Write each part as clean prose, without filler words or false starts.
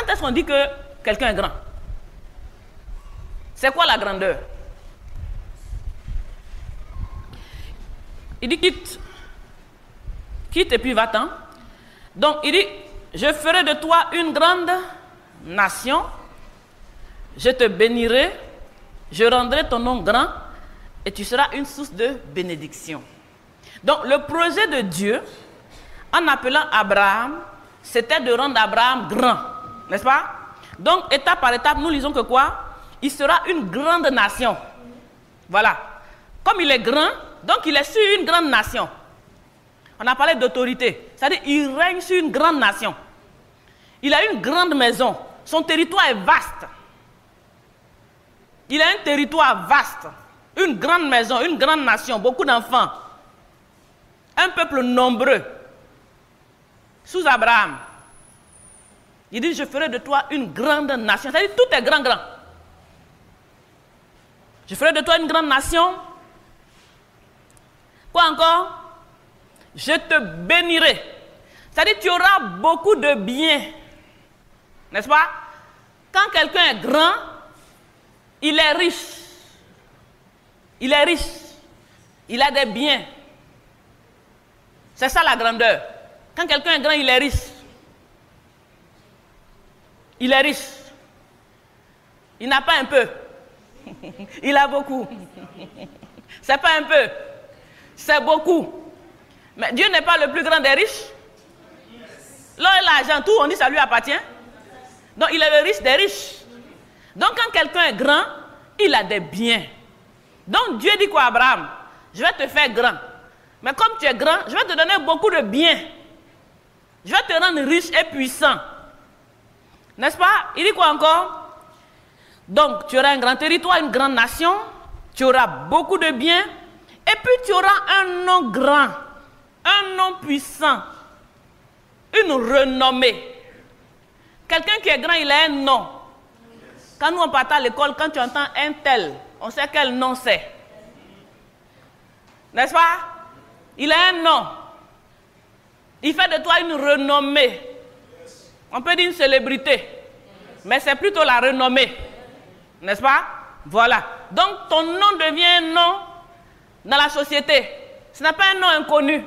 Quand est-ce qu'on dit que quelqu'un est grand? C'est quoi la grandeur? Il dit quitte et puis va-t'en. Donc il dit, je ferai de toi une grande nation, je te bénirai, je rendrai ton nom grand et tu seras une source de bénédiction. Donc le projet de Dieu, en appelant Abraham, c'était de rendre Abraham grand, n'est-ce pas? Donc étape par étape, nous lisons que quoi? Il sera une grande nation. Voilà. Comme il est grand, donc il est sur une grande nation. On a parlé d'autorité. C'est-à-dire qu'il règne sur une grande nation. Il a une grande maison. Son territoire est vaste. Il a un territoire vaste. Une grande maison, une grande nation, beaucoup d'enfants. Un peuple nombreux. Sous Abraham. Il dit, je ferai de toi une grande nation. C'est-à-dire tout est grand. Je ferai de toi une grande nation. Quoi encore? Je te bénirai. C'est-à-dire tu auras beaucoup de biens. N'est-ce pas? Quand quelqu'un est grand, il est riche. Il est riche. Il a des biens. C'est ça la grandeur. Quand quelqu'un est grand, il est riche. Il est riche. Il n'a pas un peu. Il a beaucoup. C'est pas un peu. C'est beaucoup. Mais Dieu n'est pas le plus grand des riches. L'or et l'argent, tout, on dit ça lui appartient. Donc il est le riche des riches. Donc quand quelqu'un est grand, il a des biens. Donc Dieu dit quoi à Abraham? Je vais te faire grand. Mais comme tu es grand, je vais te donner beaucoup de biens. Je vais te rendre riche et puissant. N'est-ce pas? Il dit quoi encore? Donc tu auras un grand territoire, une grande nation. Tu auras beaucoup de biens. Et puis tu auras un nom grand. Un nom puissant. Une renommée. Quelqu'un qui est grand, il a un nom. Quand nous on part à l'école, quand tu entends un tel, on sait quel nom c'est. N'est-ce pas? Il a un nom. Il fait de toi une renommée. On peut dire une célébrité. Mais c'est plutôt la renommée. N'est-ce pas? Voilà. Donc ton nom devient un nom dans la société. Ce n'est pas un nom inconnu.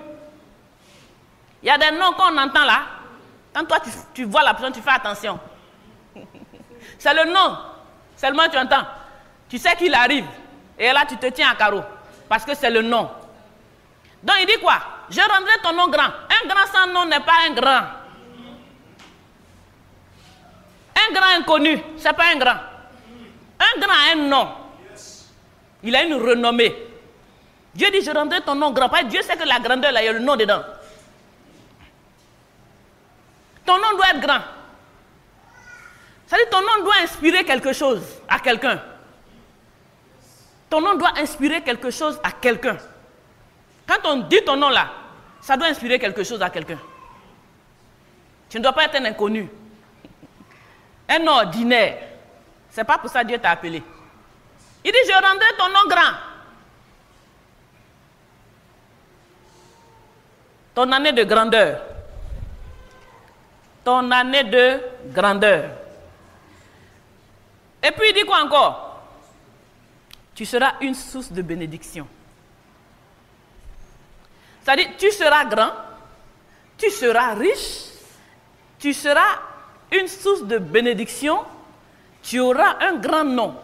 Il y a des noms qu'on entend là. Quand toi tu vois la personne, tu fais attention. C'est le nom. Seulement tu entends. Tu sais qu'il arrive. Et là tu te tiens à carreau. Parce que c'est le nom. Donc il dit quoi? Je rendrai ton nom grand. Un grand sans nom n'est pas un grand. Un grand inconnu, ce n'est pas un grand. Un grand a un nom. Il a une renommée. Dieu dit, je rendrai ton nom grand. Parce que Dieu sait que la grandeur, là, il y a le nom dedans. Ton nom doit être grand. C'est-à-dire ton nom doit inspirer quelque chose à quelqu'un. Ton nom doit inspirer quelque chose à quelqu'un. Quand on dit ton nom là, ça doit inspirer quelque chose à quelqu'un. Tu ne dois pas être un inconnu. Un nom ordinaire. C'est pas pour ça que Dieu t'a appelé. Il dit, je rendrai ton nom grand. Ton année de grandeur. Ton année de grandeur. Et puis il dit quoi encore? Tu seras une source de bénédiction. C'est-à-dire, tu seras grand, tu seras riche, tu seras une source de bénédiction, tu auras un grand nom.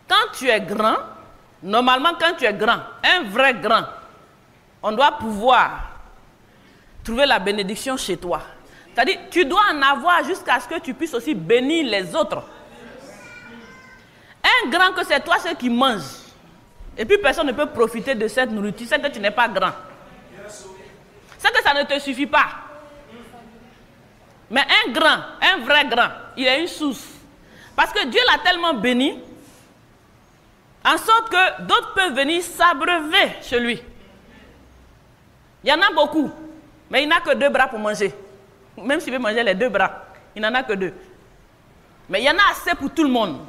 Quand tu es grand, normalement quand tu es grand, un vrai grand, on doit pouvoir trouver la bénédiction chez toi. C'est-à-dire, tu dois en avoir jusqu'à ce que tu puisses aussi bénir les autres. Un grand que c'est toi ceux qui mangent. Et puis personne ne peut profiter de cette nourriture, c'est que tu n'es pas grand. C'est que ça ne te suffit pas. Mais un grand, un vrai grand, il a une source. Parce que Dieu l'a tellement béni, en sorte que d'autres peuvent venir s'abreuver chez lui. Il y en a beaucoup, mais il n'a que 2 bras pour manger. Même s'il veut manger les 2 bras, il n'en a que 2. Mais il y en a assez pour tout le monde.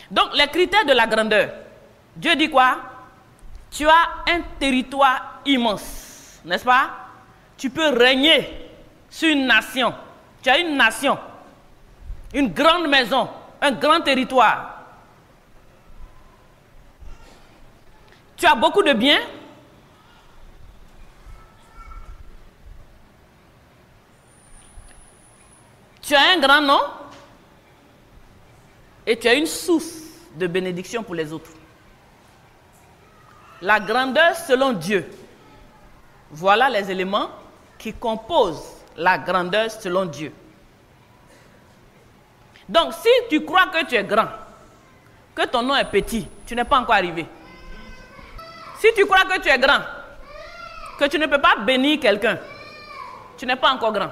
Donc les critères de la grandeur. Dieu dit quoi? Tu as un territoire immense, n'est-ce pas? Tu peux régner sur une nation. Tu as une nation. une grande maison, un grand territoire. Tu as beaucoup de biens. Tu as un grand nom. Et tu as une source de bénédiction pour les autres. La grandeur selon Dieu. Voilà les éléments qui composent la grandeur selon Dieu. Donc, si tu crois que tu es grand, que ton nom est petit, tu n'es pas encore arrivé. Si tu crois que tu es grand, que tu ne peux pas bénir quelqu'un, tu n'es pas encore grand.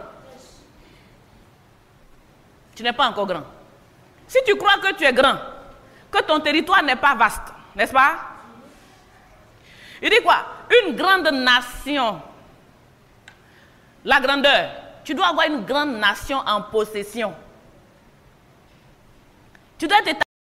Tu n'es pas encore grand. Si tu crois que tu es grand, que ton territoire n'est pas vaste, n'est-ce pas? Il dit quoi? Une grande nation. La grandeur. Tu dois avoir une grande nation en possession. Tu dois être